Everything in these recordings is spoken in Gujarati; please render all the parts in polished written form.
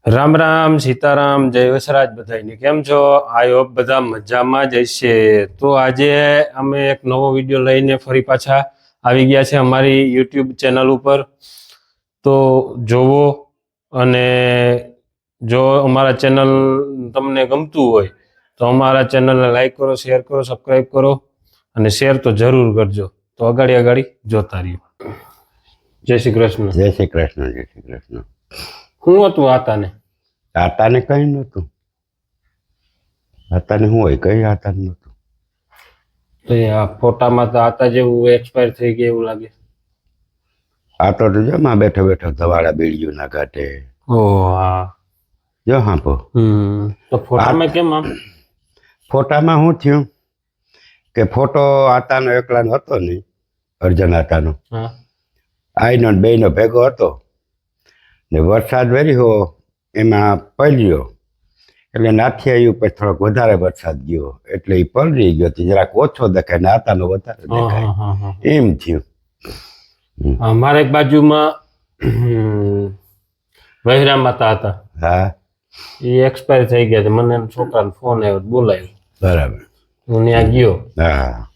રામ રામ સીતારામ જય વસરાજ બધાને કેમ છો? આઈ હોપ બધા મજામાં જ હશે. તો આજે અમે એક નવો વિડીયો લઈને ફરી પાછા આવી ગયા છે અમારી યુટ્યુબ ચેનલ ઉપર. તો જોવો અને જો અમારા ચેનલ તમને ગમતું હોય તો અમારા ચેનલને લાઈક કરો, શેર કરો, સબસ્ક્રાઈબ કરો અને શેર તો જરૂર કરજો. તો અગાડી જોતા રહ્યો. જય શ્રી કૃષ્ણ. જય શ્રી કૃષ્ણ. જય શ્રી કૃષ્ણ. શું હતું આતાને? આતાને કઈ નતું. આતાને શું હોય? કઈ આતા નતું. તો આ ફોટામાં તો આતા જેવું એક્સપાયર થઈ ગયા એવું લાગે. આ તો જો માં બેઠો બેઠો ધવાડા બીડિયું ના ઘાટે. ઓહ હા. જો હાંપો. તો ફોટામાં કેમ આમ? ફોટામાં શું થયું કે ફોટો આતાનો એકલાનો હતો નહીં, અર્જન આતાનો. હા. આઈનો ને બેયનો ભેગો હતો ને વરસાદ વેર્યો એમાં પલળ્યો એટલે નાથિયા ઉપર થોડોક વધારે વરસાદ ગયો એટલે એ પલળી ગયો. જરાક ઓછો દેખાય ને આતાનો વધારે દેખાય, એમ થયું. અમારે એક બાજુમાં વહેરા માતા હતા. હા, એ એક્સપાયર થઈ ગયા છે. મને એના છોકરાનો ફોન આવ્યો, બોલાવ્યો. બરાબર. હું ત્યાં ગયો હા,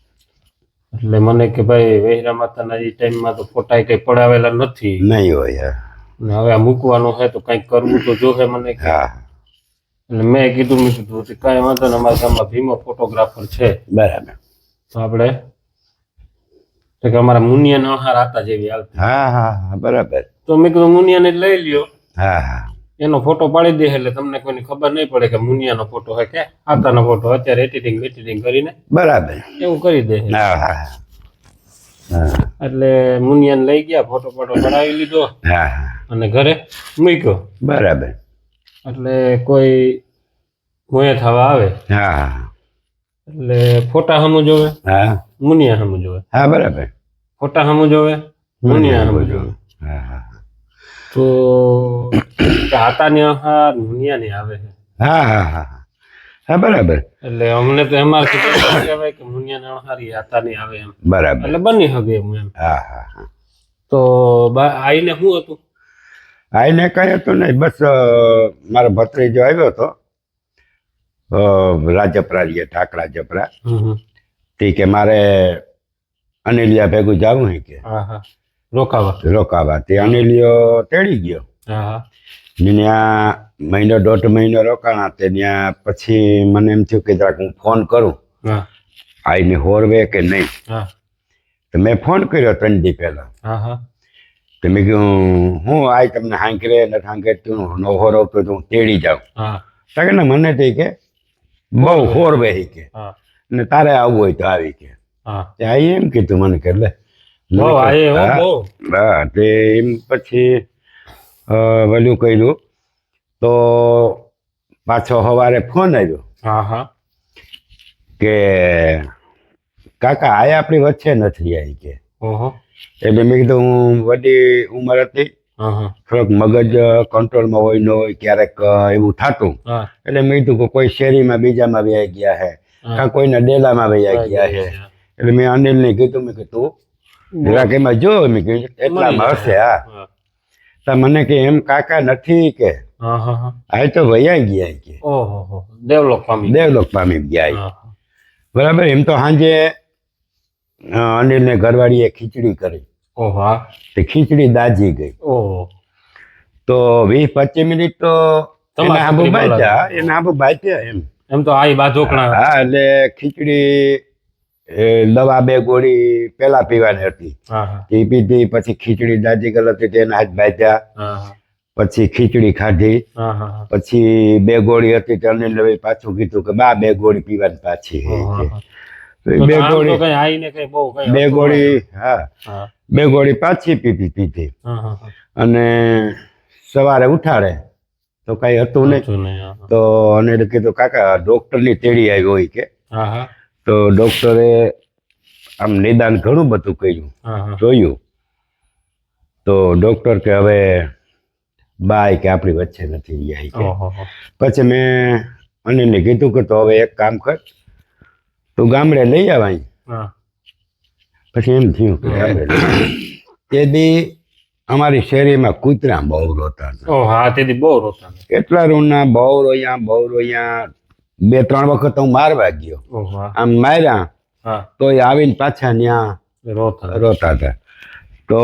એટલે મને કે ભાઈ વહેરા માતાના એ ટાઈમમાં તો ફોટા કઈ પડાવેલા નથી નહીં હોય. ને હવે આ મૂકવાનું છે તો કંઈક કરવું તો જોશે મને કે. હા, એટલે મેં કીધું કાંઈ વાંધો ને, અમારા ગામમાં ભીમો ફોટોગ્રાફર છે. બરાબર. તો આપણે કે અમારા મુનિયાનો આહાર આતા જેવી આવતી. હા હા હા, બરાબર. તો મેં કીધું મુનિયાને જ લઈ લ્યો, હા હા, એનો ફોટો પાડી દે એટલે તમને કોઈની ખબર નહીં પડે કે મુનિયાનો ફોટો હોય કે આતાનો ફોટો. અત્યારે એડિટિંગ કરીને બરાબર. એવું કરી દે. હા હા હા, એટલે મુનિયાને લઈ ગયા, ફોટો પડાવી લીધો હા હા, અને ઘરે મૂક્યો. બરાબર. એટલે કોઈ મોએ થવા આવે હા હા, એટલે ફોટા સામું જોવે, હા મુનિયા સામું જોવે. હા, બરાબર. ફોટા સામું જોવે, મુનિયા સામું જોવે. હા હા તો આતાની આહાર મુનિયાની આવે છે. હા હા હા હા, બરાબર. એટલે અમને તો એમાંથી કહેવાય કે મુનિયાની આહાર ઈ આતાની આવે એમ. બરાબર. એટલે બની શકે એમ એમ. હા હા હા. તો આઈને શું હતું? આઈને કઈ હતું નહીં, બસ મારો ભત્રીજો આવ્યો હતો રાજપરા, ઠાકરા જપરા. તે કે મારે અનિલિયા ભેગું જવું હે કે. હા હા, રોકાવા. તે અનિલિયો તેડી ગયો. હા હા, ત્યાં મહિનો દોઢ મહિનો રોકાણા. તે ત્યાં પછી મને એમ થયું કે જરાક હું ફોન કરું હા આઈને હોરવે કે નહીં. હા, તો મેં ફોન કર્યો 3 દી પહેલા. હા હા, તો મેં કીધું હું આઈ તમને હાંકરે ને હાંકરે તું ન હોરવતો તો હું તેડી જાઉં. હા, કે ને મને તે કે બહુ હોરવે કે હા ને તારે આવવું હોય તો આવી કે. હા, ત્યાં એમ કીધું મને કે એટલે બહુ આયે હો બહુ. હા, તે એમ પછી વહેલું કર્યું તો પાછો સવારે ફોન આવ્યો હા હા, કે કાકા આયા આપણી વચ્ચે નથી આવી કે. ઓહો. એટલે મેં કીધું હું વડી ઉંમર હતી, હા હા, થોડોક મગજ કંટ્રોલમાં હોય ન હોય, ક્યારેક એવું થતું. હા, એટલે મેં કીધું કે કોઈ શેરીમાં બીજામાં વહી ગયા હે, કાં કોઈના ડેલામાં વહી ગયા હે. એટલે મેં અનિલને કીધું, મેં કીધું જરાક એમાં જો, મેં કીધું એટલામાં હશે. હા, તો મને કે એમ કાકા નથી કે આ તો વયા ગયા કે. ઓહો, ડેવલપ પામી ગયા. બરાબર. એમ તો સાંજે અનિલને ઘરવાળીએ ખીચડી કરી. ઓહો, તે ખીચડી દાજી ગઈ. ઓહો. તો 20-25 મિનિટ તો એના આબુ બાચ્યા એમ. એમ તો આ બાજોકણા. હા, એટલે ખીચડી દવા 2 ગોળી પેલા પીવાની હતી. એ પીધી, પછી ખીચડી દાજી ગયેલ હતી તેના હાથ બાંધ્યા, પછી ખીચડી ખાધી, પછી 2 ગોળી હતી તે અનિલ પાછું કીધું કે 2 ગોળી પીવાની પાછી. 2 ગોળી હા, 2 ગોળી પાછી પીધી. અને સવારે ઉઠાડે તો કઈ હતું નહીં. તો અનિલ કીધું કાકા ડોક્ટરની તેડી આવી હોય કે. તો ડોક્ટરે આમ નિદાન ઘણું બધું કર્યું, જોયું. તો ડોક્ટર કે હવે બાય કે આપણી વચ્ચે નથી રહ્યા કે. પછી મેં અનિલને કીધું કે તો હવે એક કામ કર, તું ગામડે લઈ આવાય. પછી એમ થયું કે ગામડે તે દી અમારી શેરીમાં કૂતરા બહુ રોતા હતા. ઓ હા, તેથી બહુ રોતા હતા. એટલા રૂના બહુ રોયા 2-3 વખત હું મારવા ગયો. ઓ હા. આમ માર્યા હા, તો એ આવીને પાછા ત્યાં રોતા હતા. તો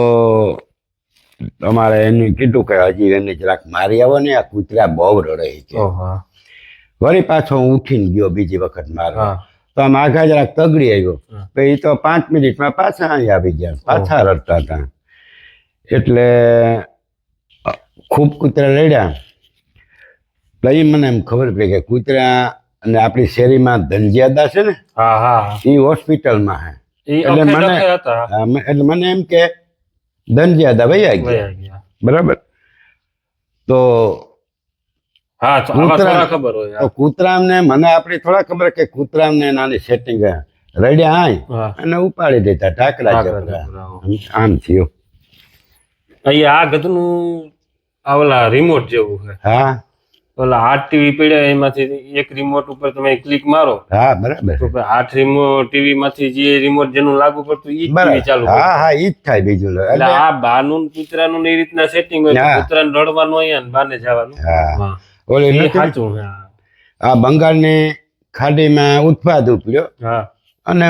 અમારે એને કીધું કે હજી એને જરાક મારી આવો ને, આ કૂતરા બહુ રડે છે. ઓ હા. વળી પાછો હું ઉઠીને ગયો બીજી વખત મારવા. હા. તો આમ આગા જરાક તગડી આવ્યો. હા. પછી તો 5 મિનિટમાં પાછા અહીં આવી ગયા, પાછા રડતા હતા. એટલે ખૂબ કૂતરા લડ્યા. પછી મને એમ ખબર પડી કે કૂતરા અને આપણી શેરીમાં ધનજીયાદા છે ને, હા હા, એ હોસ્પિટલમાં છે. ઈ એટલે અખે મને ડખે હતા. એટલે મને એમ કે ધનજીયાદા વયા ગયા, વયા ગયા. બરાબર. તો હા, તો આવા થોડા ખબર હોય. તો કૂતરામને મને આપણી થોડા ખબર કે કૂતરામને નાની સેટિંગ રડ્યા આય હા. અને ઉપાડી દેતા ટાકરા જબરા. આમ થયું. અહીંયા આ ગધનું આ ઓલા રિમોટ જેવું છે. હા ઓલા 8 ટીવી પડ્યા એમાંથી એક રિમોટ ઉપર તમે ક્લિક મારો હા, બરાબર. તો 8 રિમોટ ટીવી માંથી જે રિમોટ જેનું લાગુ પડતું ઈ ટીવી ચાલુ કરે. હા હા, ઈ જ થાય બીજું. એટલે આ બાનું કૂતરાનું એ રીતના સેટિંગ હોય. હા. કૂતરાને રડવાનું હોય ને બાને જવાનું. હા. હા, ઓલી એ નથી, સાચું છે. આ બંગાળની ખાડીમાં ઉત્પાદ ઉપડ્યો હા, અને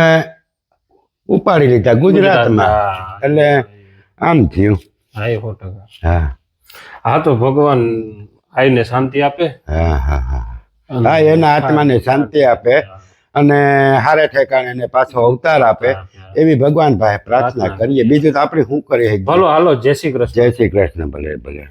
ઉપાડી લીધા ગુજરાતમાં. હા. એટલે આમ થયું. હા, એ 100%. હા હા, તો ભગવાન આઈને શાંતિ આપે. હા હા હા હા, એના આત્માને શાંતિ આપે અને હારે ઠેકાણે એને પાછો અવતાર આપે, એવી ભગવાન પાસે પ્રાર્થના કરીએ. બીજું તો આપણે શું કરીએ? ભલો હાલો, જય શ્રી કૃષ્ણ. જય શ્રી કૃષ્ણ. ભલે ભલે.